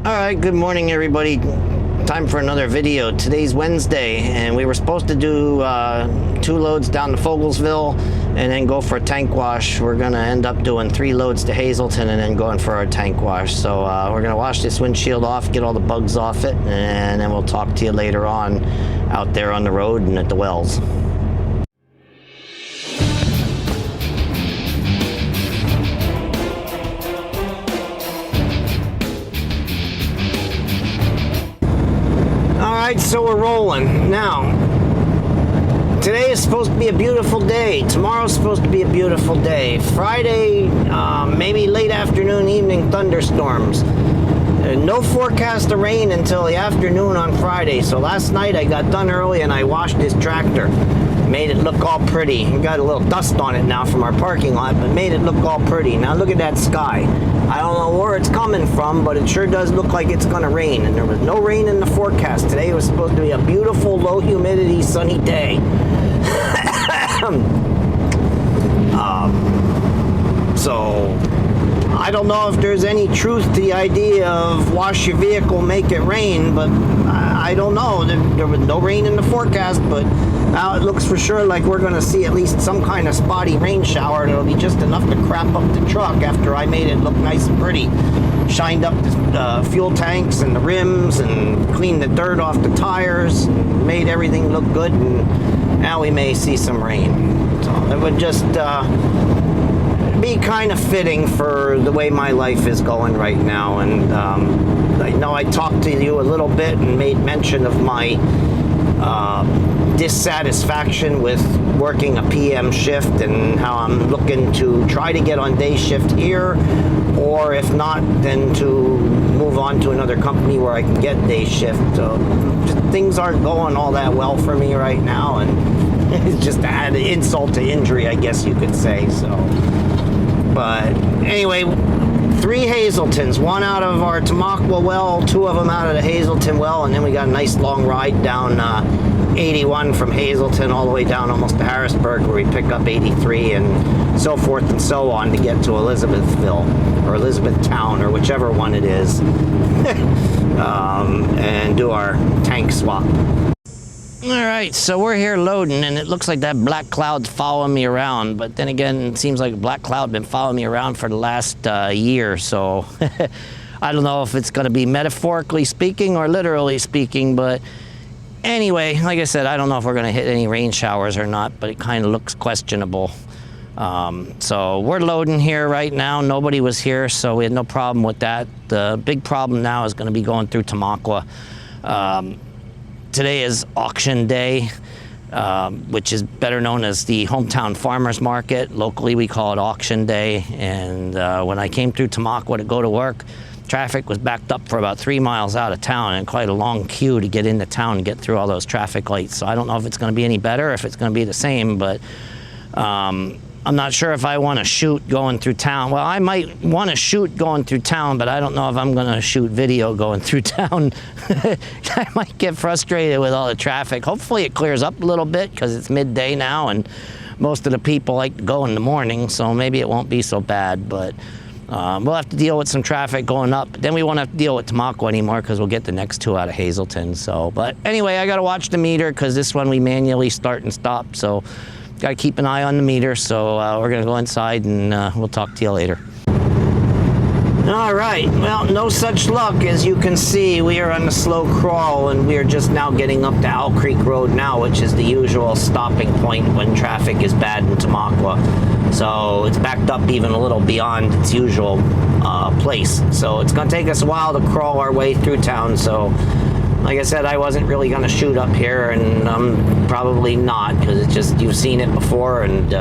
Alright, good morning everybody. Time for another video. Today's Wednesday and we were supposed to do 2 loads down to Fogelsville and then go for a tank wash. We're gonna end up doing 3 loads to Hazleton and then going for our tank wash. So we're gonna wash this windshield off, get all the bugs off it, and then we'll talk to you later on out there on the road and at the wells. Alright, so we're rolling. Now, today is supposed to be a beautiful day. Tomorrow's supposed to be a beautiful day. Friday, maybe late afternoon, evening thunderstorms. No forecast of rain until the afternoon on Friday. So last night I got done early and I washed this tractor. Made it look all pretty. We got a little dust on it now from our parking lot, but made it look all pretty. Now look at that sky. I don't know where it's coming from, but it sure does look like it's gonna rain. And there was no rain in the forecast. Today was supposed to be a beautiful, low humidity, sunny day. So I don't know if there's any truth to the idea of wash your vehicle, make it rain, but I don't know. There was no rain in the forecast, but now it looks for sure like we're going to see at least some kind of spotty rain shower. It'll be just enough to crap up the truck after I made it look nice and pretty. Shined up the fuel tanks and the rims and cleaned the dirt off the tires, made everything look good, and now we may see some rain. So it would just be kind of fitting for the way my life is going right now. And I know I talked to you a little bit and made mention of my dissatisfaction with working a PM shift and how I'm looking to try to get on day shift here, or if not, then to move on to another company where I can get day shift. So just, things aren't going all that well for me right now, and it's just to add insult to injury, I guess you could say. So, but anyway, 3 Hazletons, 1 out of our Tamaqua well, 2 of them out of the Hazleton well, and then we got a nice long ride down 81 from Hazleton all the way down almost to Harrisburg, where we pick up 83 and so forth and so on to get to Elizabethville or Elizabethtown or whichever one it is, and do our tank swap. Alright, so we're here loading, and it looks like that black cloud's following me around, but then again, it seems like a black cloud been following me around for the last year, so I don't know if it's going to be metaphorically speaking or literally speaking, but anyway, like I said, I don't know if we're going to hit any rain showers or not, but it kind of looks questionable. So we're loading here right now. Nobody was here, so we had no problem with that. The big problem now is going to be going through Tamaqua. Today is auction day, which is better known as the hometown farmers market. Locally, we call it auction day. And when I came through Tamaqua to go to work, traffic was backed up for about 3 miles out of town, and quite a long queue to get into town and get through all those traffic lights. So I don't know if it's going to be any better, if it's going to be the same, but I'm not sure if I want to shoot going through town. Well, I might want to shoot going through town, but I don't know if I'm going to shoot video going through town. I might get frustrated with all the traffic. Hopefully it clears up a little bit because it's midday now, and most of the people like to go in the morning, so maybe it won't be so bad, but we'll have to deal with some traffic going up. Then we won't have to deal with Tamaqua anymore because we'll get the next 2 out of Hazleton. So, but anyway, I got to watch the meter because this one we manually start and stop, so got to keep an eye on the meter. So we're going to go inside and we'll talk to you later. All right, well, no such luck. As you can see, we are on the slow crawl, and we are just now getting up to Owl Creek Road now, which is the usual stopping point when traffic is bad in Tamaqua. So it's backed up even a little beyond its usual place. So it's going to take us a while to crawl our way through town. So like I said, I wasn't really going to shoot up here, and probably not, because it's just, you've seen it before, and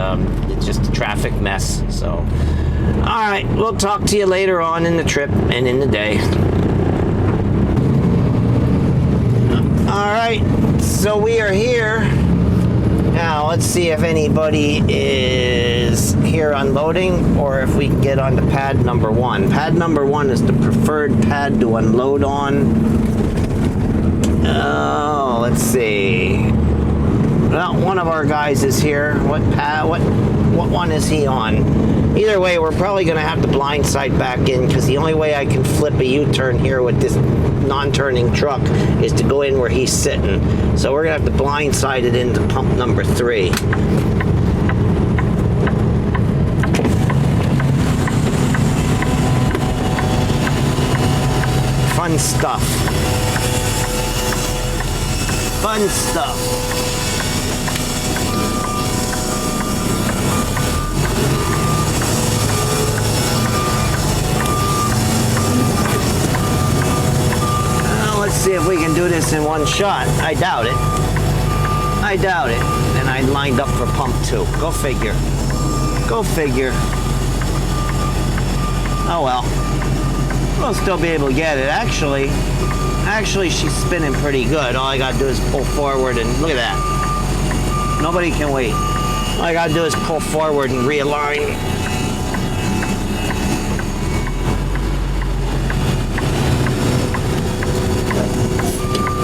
it's just a traffic mess. So, all right, we'll talk to you later on in the trip and in the day. All right, so we are here. Now, let's see if anybody is here unloading, or if we can get onto pad number 1. Pad number 1 is the preferred pad to unload on. Oh, let's see. Well, one of our guys is here. What one is he on? Either way, we're probably going to have the blind side back in, because the only way I can flip a U-turn here with this non-turning truck is to go in where he's sitting. So we're going to have to blind side it into pump number 3. Fun stuff. Fun stuff. Let's see if we can do this in one shot. I doubt it. I doubt it. And I lined up for pump 2. Go figure. Go figure. Oh well. We'll still be able to get it. Actually, she's spinning pretty good. All I gotta do is pull forward and look at that. Nobody can wait. All I gotta do is pull forward and realign.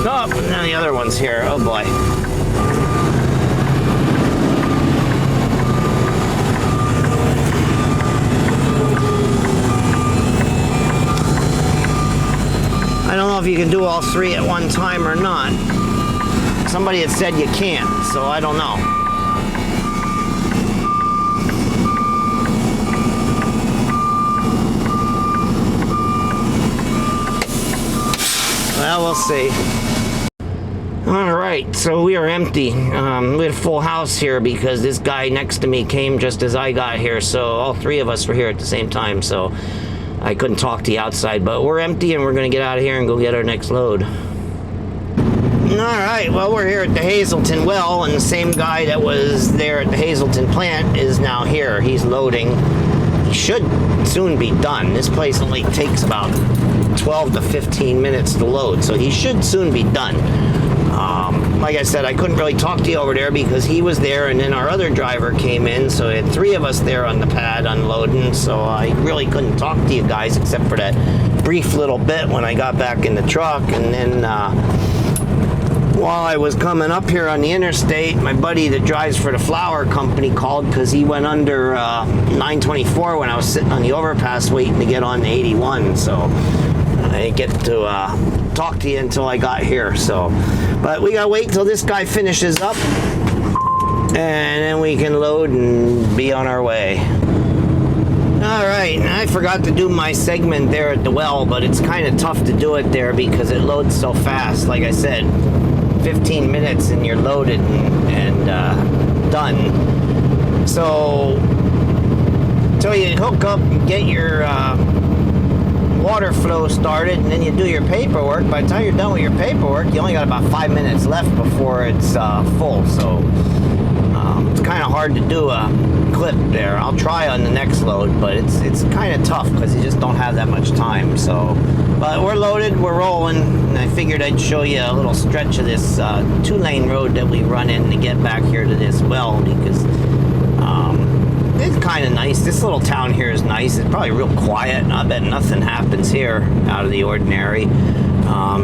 Oh, now the other one's here. Oh boy. I don't know if you can do all 3 at one time or not. Somebody had said you can't, so I don't know. Well, we'll see. Alright, so we are empty. We had a full house here because this guy next to me came just as I got here, so all 3 of us were here at the same time, so I couldn't talk to you outside, but we're empty and we're going to get out of here and go get our next load. Alright, well, we're here at the Hazelton well, and the same guy that was there at the Hazelton plant is now here. He's loading. He should soon be done. This place only takes about 12 to 15 minutes to load, so he should soon be done. Like I said, I couldn't really talk to you over there because he was there, and then our other driver came in, so we had 3 of us there on the pad unloading, so I really couldn't talk to you guys except for that brief little bit when I got back in the truck. And then while I was coming up here on the interstate, my buddy that drives for the flower company called because he went under 924 when I was sitting on the overpass waiting to get on the 81, so I didn't get to talk to you until I got here. So, but we gotta wait till this guy finishes up, and then we can load and be on our way. Alright, I forgot to do my segment there at the well, but it's kind of tough to do it there because it loads so fast. Like I said, 15 minutes and you're loaded and done. So, until you hook up and get your water flow started, and then you do your paperwork. By the time you're done with your paperwork, you only got about 5 minutes left before it's full. So it's kind of hard to do a clip there. I'll try on the next load, but it's kind of tough because you just don't have that much time. So, but we're loaded, we're rolling, and I figured I'd show you a little stretch of this 2-lane road that we run in to get back here to this well, because it's kind of nice. This little town here is nice. It's probably real quiet. I bet nothing happens here out of the ordinary.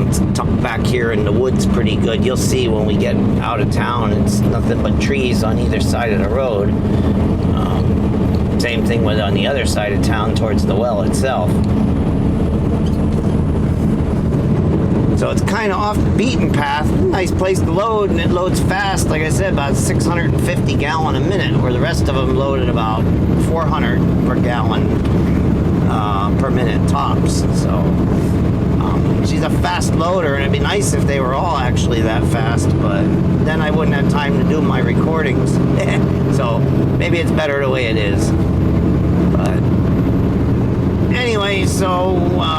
It's tucked back here in the woods pretty good. You'll see when we get out of town, it's nothing but trees on either side of the road. Same thing with on the other side of town towards the well itself. So it's kind of off the beaten path. Nice place to load, and it loads fast. Like I said, about 650 gallon a minute, where the rest of them load at about 400 per gallon per minute tops. So she's a fast loader, and it'd be nice if they were all actually that fast, but then I wouldn't have time to do my recordings. So maybe it's better the way it is. But anyway, so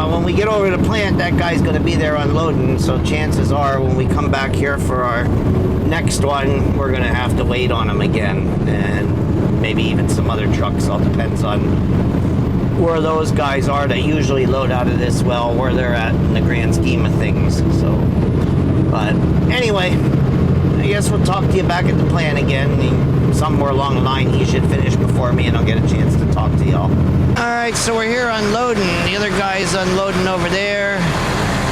when we get over to the plant, that guy's going to be there unloading, so chances are when we come back here for our next one, we're going to have to wait on him again, and maybe even some other trucks. All depends on where those guys are that usually load out of this well, where they're at in the grand scheme of things. So, but anyway, I guess we'll talk to you back at the plant again. Somewhere along the line, he should finish before me, and I'll get a chance to talk to y'all. Alright, so we're here unloading. The other guy's unloading over there.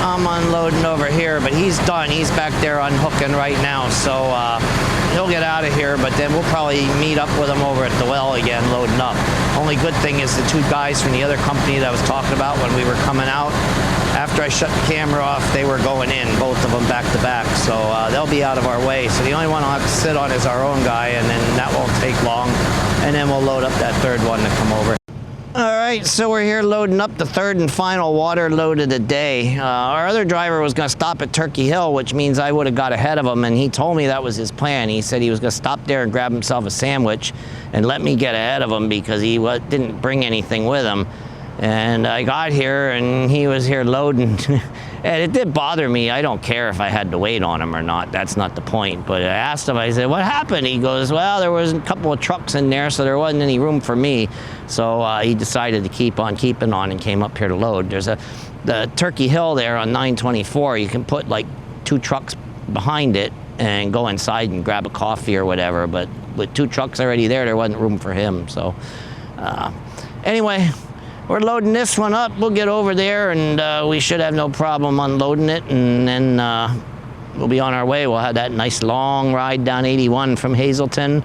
I'm unloading over here, but he's done. He's back there unhooking right now. So he'll get out of here, but then we'll probably meet up with him over at the well again, loading up. Only good thing is the two guys from the other company that I was talking about when we were coming out, after I shut the camera off, they were going in, both of them back to back. So they'll be out of our way. So the only one I'll have to sit on is our own guy, and then that won't take long. And then we'll load up that third one to come over. All right, so we're here loading up the third and final water load of the day. Our other driver was going to stop at Turkey Hill, which means I would have got ahead of him, and he told me that was his plan. He said he was going to stop there and grab himself a sandwich and let me get ahead of him because he didn't bring anything with him. And I got here, and he was here loading. And it did bother me. I don't care if I had to wait on him or not. That's not the point. But I asked him, I said, what happened? He goes, well, there was a couple of trucks in there, so there wasn't any room for me. So he decided to keep on keeping on and came up here to load. There's the Turkey Hill there on 924. You can put like 2 trucks behind it and go inside and grab a coffee or whatever. But with 2 trucks already there wasn't room for him. So anyway, we're loading this one up. We'll get over there, and we should have no problem unloading it, and then we'll be on our way. We'll have that nice long ride down 81 from Hazleton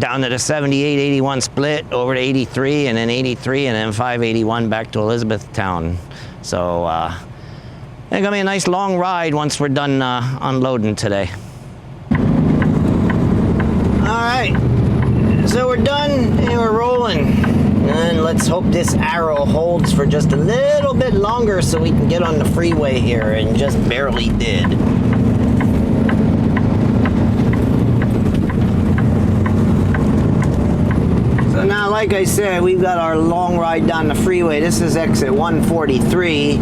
down to the 78-81 split, over to 83, and then 83, and then 581 back to Elizabethtown. So it's gonna be a nice long ride once we're done unloading today. All right, so we're done and we're rolling. And let's hope this arrow holds for just a little bit longer so we can get on the freeway here, and just barely did. So now, like I said, we've got our long ride down the freeway. This is exit 143,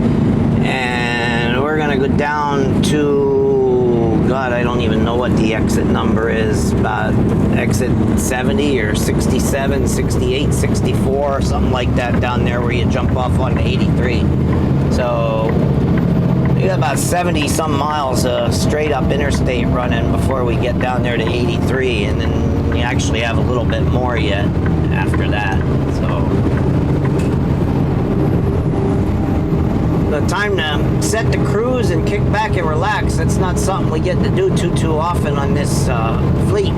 and we're gonna go down to, God, I don't even know what the exit number is, about exit 70 or 67, 68, 64, something like that down there where you jump off onto 83. So we got about 70 some miles straight up interstate running before we get down there to 83, and then you actually have a little bit more yet after that. So the time to set the cruise and kick back and relax. That's not something we get to do too often on this fleet.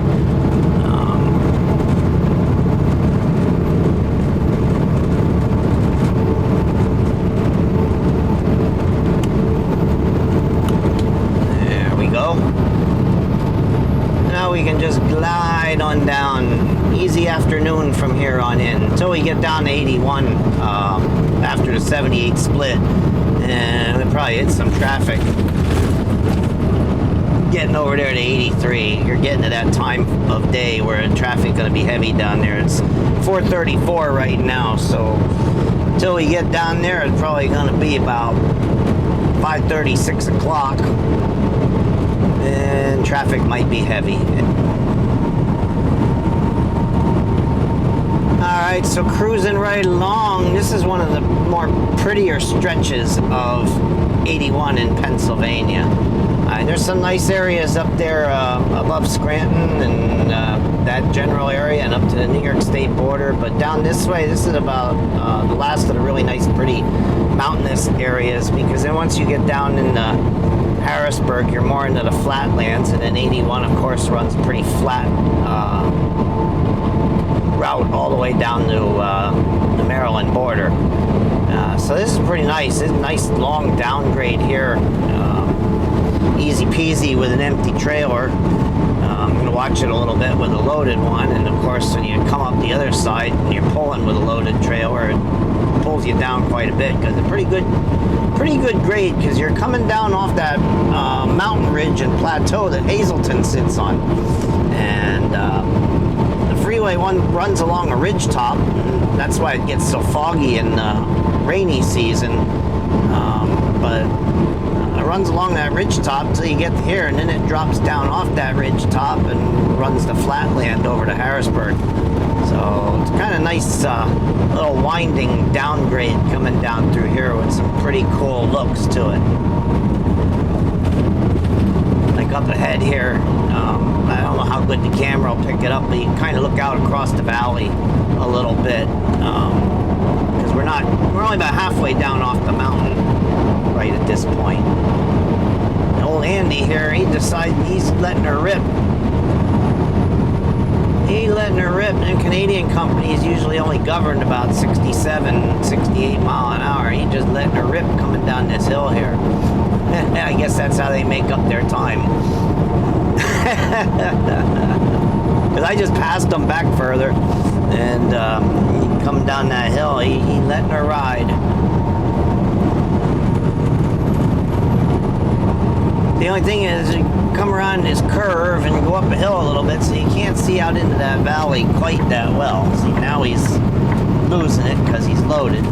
There we go. Now we can just glide on down. Easy afternoon from here on in until we get down to 81 after the 78 split. And we'll probably hit some traffic getting over there to 83. You're getting to that time of day where traffic's going to be heavy down there. It's 4:34 right now, so until we get down there, it's probably going to be about 5:30, 6 o'clock, and traffic might be heavy. Alright, so cruising right along. This is one of the more prettier stretches of 81 in Pennsylvania. There's some nice areas up there above Scranton and that general area and up to the New York State border, but down this way, this is about the last of the really nice, pretty mountainous areas, because then once you get down into Harrisburg, you're more into the flatlands, and then 81, of course, runs pretty flat route all the way down to the Maryland border. So this is pretty nice. This is a nice long downgrade here. Easy peasy with an empty trailer. I'm going to watch it a little bit with a loaded one, and of course when you come up the other side and you're pulling with a loaded trailer, it pulls you down quite a bit, because it's a pretty good grade, because you're coming down off that mountain ridge and plateau that Hazleton sits on, and the freeway one runs along a ridge top. That's why it gets so foggy in rainy season, but it runs along that ridge top until you get here, and then it drops down off that ridge top and runs the flatland over to Harrisburg. So it's kind of nice little winding downgrade coming down through here with some pretty cool looks to it. Like up ahead here, I don't know how good the camera will pick it up, but you can kind of look out across the valley a little bit, because we're only about halfway down off the mountain right at this point. The old Sandy here, he decided he's letting her rip. He's letting her rip, and Canadian companies usually only governed about 67, 68 mile an hour. He just letting her rip coming down this hill here. I guess that's how they make up their time. Because I just passed him back further, and coming down that hill, he letting her ride. The only thing is, you come around this curve and go up a hill a little bit, so you can't see out into that valley quite that well. See, now he's losing it because he's loaded.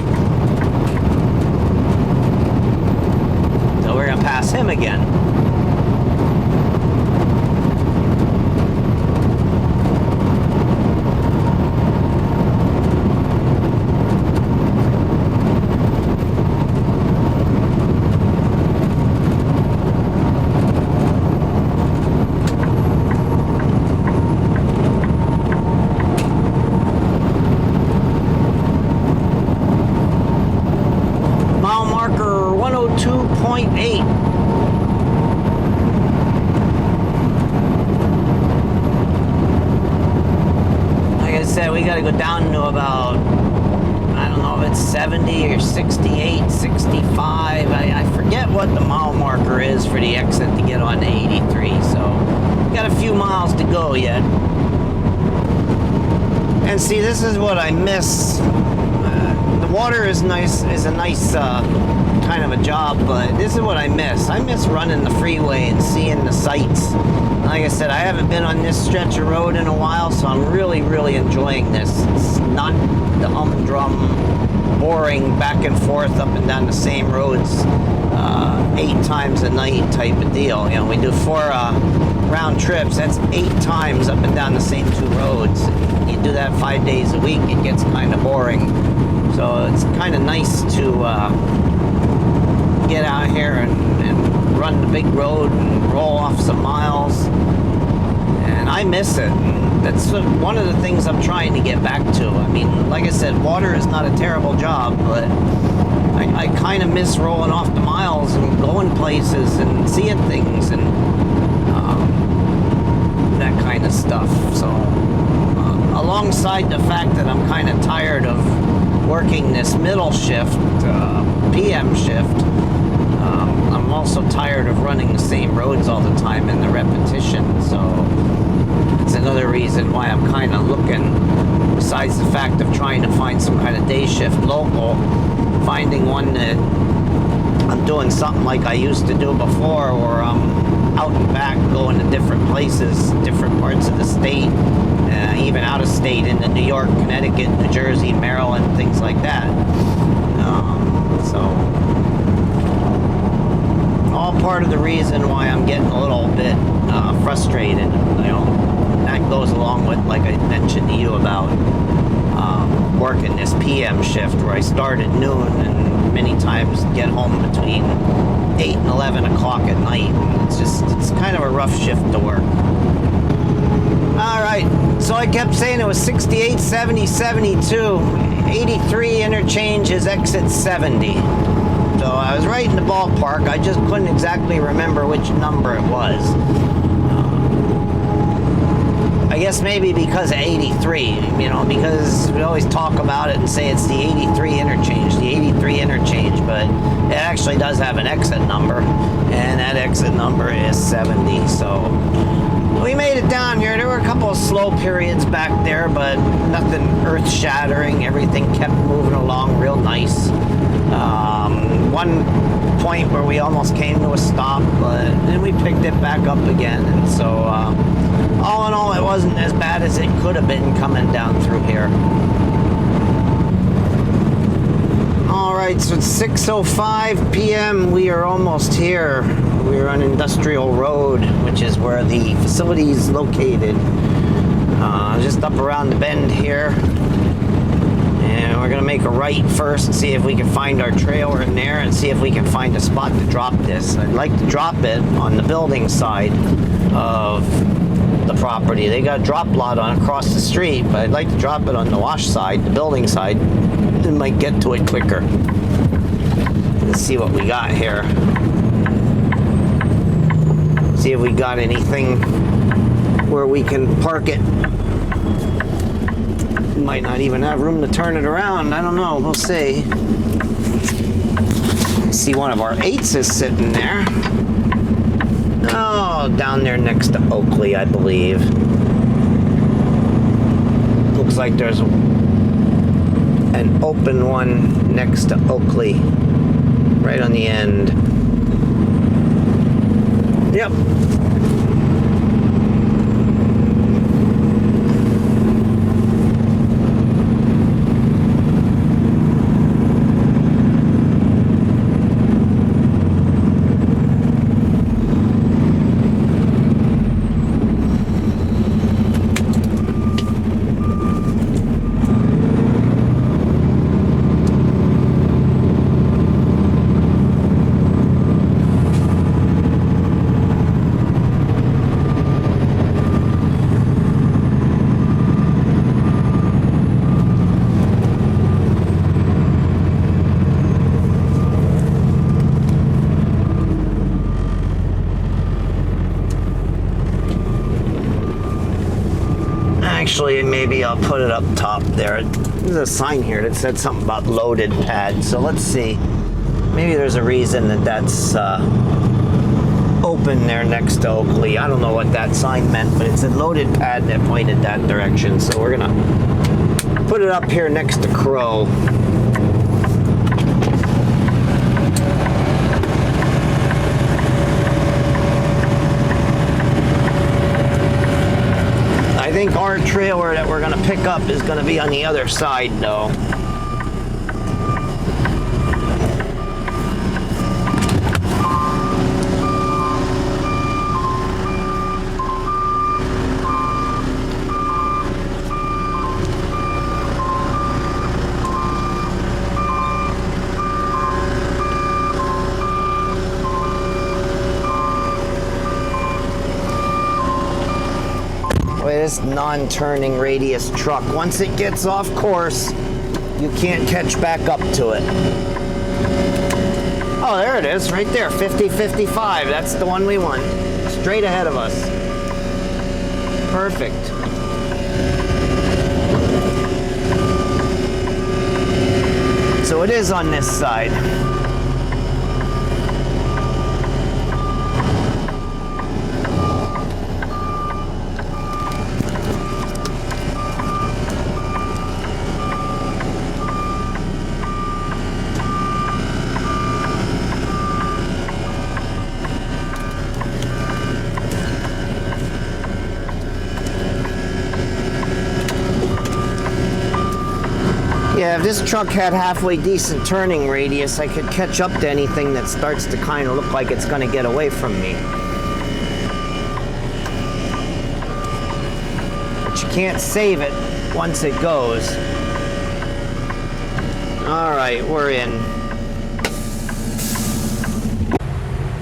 So we're going to pass him again. We got to go down to about, I don't know if it's 70 or 68, 65. I forget what the mile marker is for the exit to get on the 83. So we got a few miles to go yet. And see, this is what I miss. The water is nice, is a nice kind of a job, but this is what I miss. I miss running the freeway and seeing the sights. Like I said, I haven't been on this stretch of road in a while, so I'm really, really enjoying this. It's not the humdrum, boring back and forth up and down the same roads 8 times a night type of deal. You know, we do 4 round trips. That's 8 times up and down the same 2 roads. You do that 5 days a week, it gets kind of boring. So it's kind of nice to get out here and run the big road and roll off some miles. And I miss it. That's one of the things I'm trying to get back to. I mean, like I said, water is not a terrible job, but I kind of miss rolling off the miles and going places and seeing things and that kind of stuff. So alongside the fact that I'm kind of tired of working this middle shift, PM shift, I'm also tired of running the same roads all the time and the repetition. So it's another reason why I'm kind of looking, besides the fact of trying to find some kind of day shift local, finding one that I'm doing something like I used to do before, or I'm out and back going to different places, different parts of the state, even out of state into New York, Connecticut, New Jersey, Maryland, things like that. So all part of the reason why I'm getting a little bit frustrated. You know, that goes along with, like I mentioned to you about working this PM shift where I start at noon and many times get home between 8 and 11 o'clock at night. It's kind of a rough shift to work. All right, so I kept saying it was 68, 70, 72. 83 interchange is exit 70. So I was right in the ballpark. I just couldn't exactly remember which number it was. I guess maybe because of 83, you know, because we always talk about it and say it's the 83 interchange, but it actually does have an exit number, and that exit number is 70. So we made it down here. There were a couple of slow periods back there, but nothing earth-shattering. Everything kept moving along real nice. One point where we almost came to a stop, but then we picked it back up again. And so all in all, it wasn't as bad as it could have been coming down through here. All right, so it's 6:05 p.m. We are almost here. We're on Industrial Road, which is where the facility is located. Just up around the bend here. And we're gonna make a right first and see if we can find our trailer in there and see if we can find a spot to drop this. I'd like to drop it on the building side of the property. They got a drop lot on across the street, but I'd like to drop it on the wash side, the building side. It might get to it quicker. Let's see what we got here. See if we got anything where we can park it. Might not even have room to turn it around. I don't know. We'll see. I see one of our 8s is sitting there. Oh, down there next to Oakley, I believe. Looks like there's an open one next to Oakley, right on the end. Yep. Actually, maybe I'll put it up top there. There's a sign here that said something about loaded pad. So let's see. Maybe there's a reason that that's open there next to Oakley. I don't know what that sign meant, but it's a loaded pad that pointed that direction. So we're gonna put it up here next to Crow. I think our trailer that we're gonna pick up is gonna be on the other side though. This non-turning radius truck, once it gets off course, you can't catch back up to it. Oh, there it is, right there, 50-55. That's the one we want. Straight ahead of us. Perfect. So it is on this side. Yeah, if this truck had halfway decent turning radius, I could catch up to anything that starts to kind of look like it's going to get away from me. But you can't save it once it goes. All right, we're in.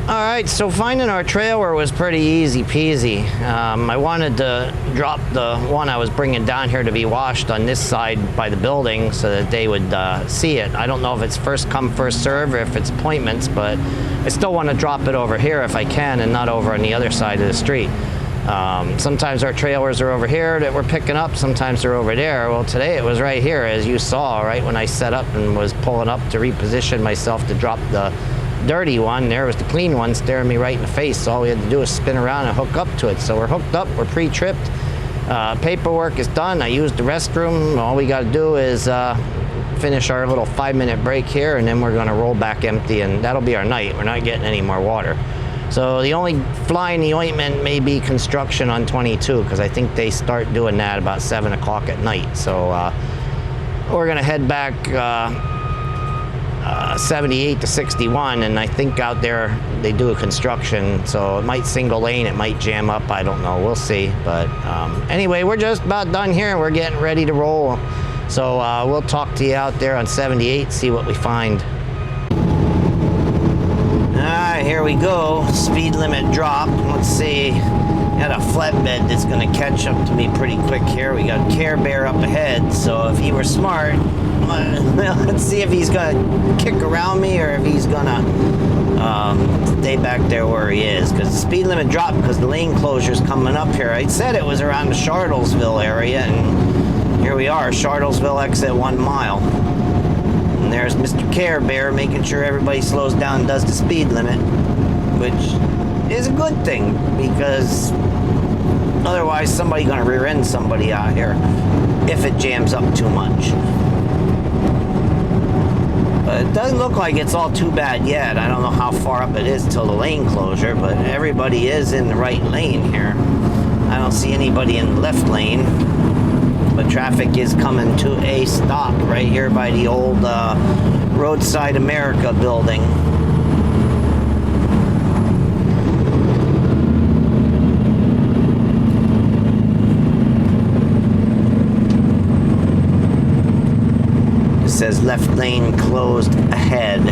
All right, so finding our trailer was pretty easy peasy. I wanted to drop the one I was bringing down here to be washed on this side by the building so that they would see it. I don't know if it's first come, first serve, or if it's appointments, but I still want to drop it over here if I can and not over on the other side of the street. Sometimes our trailers are over here that we're picking up, sometimes they're over there. Well, today it was right here, as you saw, right when I set up and was pulling up to reposition myself to drop the dirty one. There was the clean one staring me right in the face. So all we had to do is spin around and hook up to it. So we're hooked up, we're pre-tripped. Paperwork is done. I used the restroom. All we got to do is finish our little 5-minute break here, and then we're going to roll back empty, and that'll be our night. We're not getting any more water. So the only fly in the ointment may be construction on 22, because I think they start doing that about 7 o'clock at night. So we're going to head back 78 to 61, and I think out there they do a construction, so it might single lane, it might jam up, I don't know, we'll see. But anyway, we're just about done here and we're getting ready to roll. So we'll talk to you out there on 78, see what we find. Alright, here we go. Speed limit drop. Let's see. Got a flatbed that's going to catch up to me pretty quick here. We got Care Bear up ahead, so if he were smart, let's see if he's going to kick around me or if he's going to stay way back there where he is, because the speed limit dropped because the lane closure's coming up here. I said it was around the Charlottesville area, and here we are, Charlottesville exit 1 mile. And there's Mr. Care Bear making sure everybody slows down and does the speed limit, which is a good thing, because otherwise somebody's going to rear end somebody out here if it jams up too much. But it doesn't look like it's all too bad yet. I don't know how far up it is till the lane closure, but everybody is in the right lane here. I don't see anybody in the left lane, but traffic is coming to a stop right here by the old Roadside America building. Says left lane closed ahead.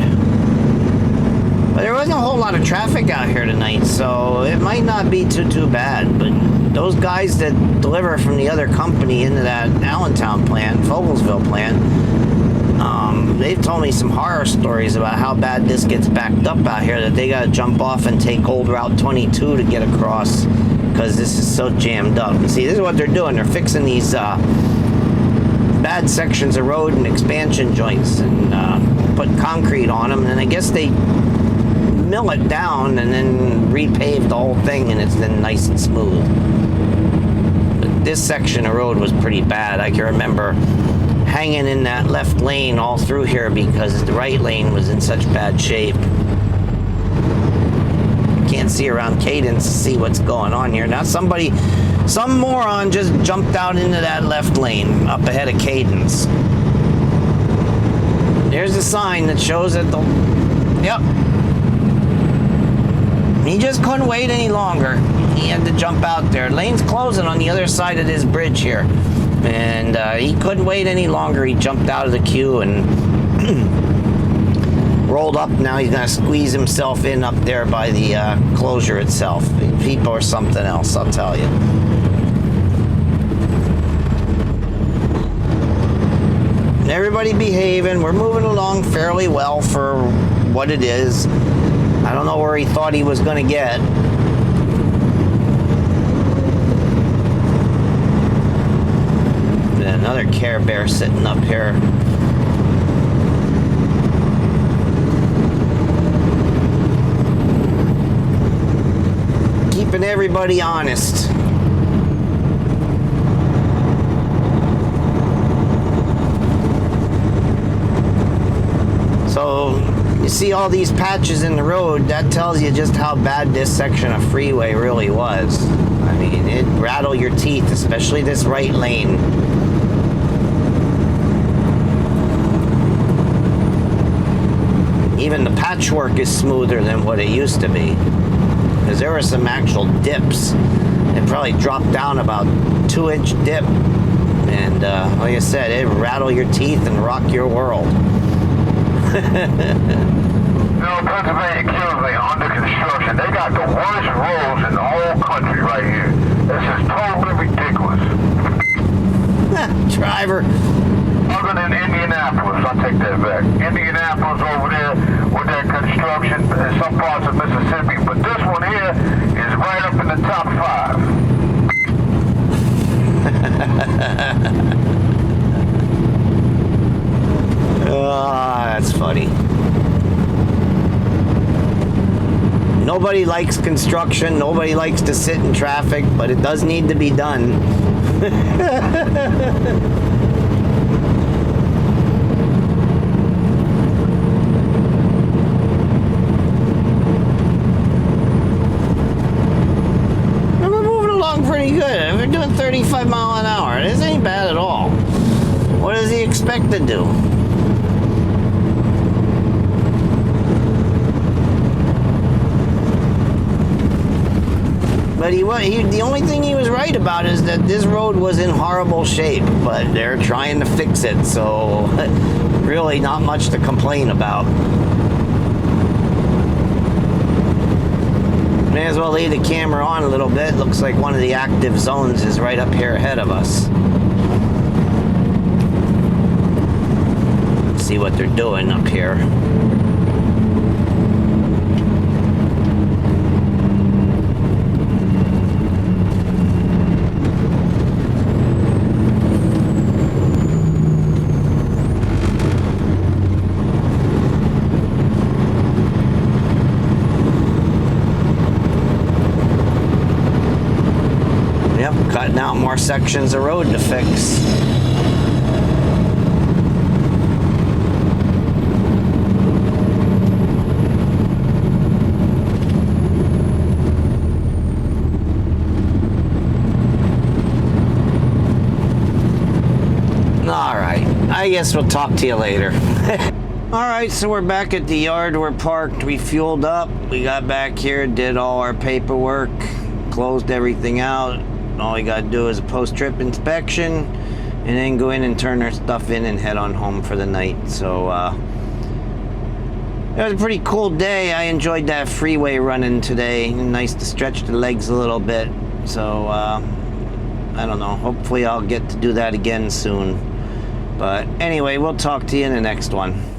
But there wasn't a whole lot of traffic out here tonight, so it might not be too bad. But those guys that deliver from the other company into that Allentown plant, Fogelsville plant, they've told me some horror stories about how bad this gets backed up out here, that they got to jump off and take old Route 22 to get across because this is so jammed up. And see, this is what they're doing. They're fixing these bad sections of road and expansion joints and put concrete on them, and I guess they mill it down and then repave the whole thing, and it's then nice and smooth. But this section of road was pretty bad. I can remember hanging in that left lane all through here because the right lane was in such bad shape. Can't see around Cadence to see what's going on here. Now some moron just jumped out into that left lane up ahead of Cadence. There's a sign that shows that yep. He just couldn't wait any longer. He had to jump out there. Lane's closing on the other side of this bridge here. And he couldn't wait any longer. He jumped out of the queue and rolled up. Now he's going to squeeze himself in up there by the closure itself. People are something else, I'll tell you. Everybody behaving. We're moving along fairly well for what it is. I don't know where he thought he was going to get. And another Care Bear sitting up here. Keeping everybody honest. So you see all these patches in the road, that tells you just how bad this section of freeway really was. I mean, it rattled your teeth, especially this right lane. Even the patchwork is smoother than what it used to be, because there were some actual dips. It probably dropped down about 2-inch dip, and like I said, it rattled your teeth and rock your world. No, Pennsylvania kills me under construction. They got the worst roads in the whole country right here. This is totally ridiculous. Driver. Other than Indianapolis, I take that back. Indianapolis over there with that construction in some parts of Mississippi, but this one here is right up in the top 5. That's funny. Nobody likes construction. Nobody likes to sit in traffic, but it does need to be done. We're moving along pretty good. We're doing 35 miles an hour. This ain't bad at all. What does he expect to do? But the only thing he was right about is that this road was in horrible shape, but they're trying to fix it, so really not much to complain about. May as well leave the camera on a little bit. Looks like one of the active zones is right up here ahead of us. Let's see what they're doing up here. cutting out more sections of road to fix. All right, I guess we'll talk to you later. All right, so we're back at the yard. We're parked. We fueled up. We got back here, did all our paperwork, closed everything out. All we got to do is a post-trip inspection, and then go in and turn our stuff in and head on home for the night. So it was a pretty cool day. I enjoyed that freeway running today. Nice to stretch the legs a little bit. So I don't know. Hopefully I'll get to do that again soon. But anyway, we'll talk to you in the next one.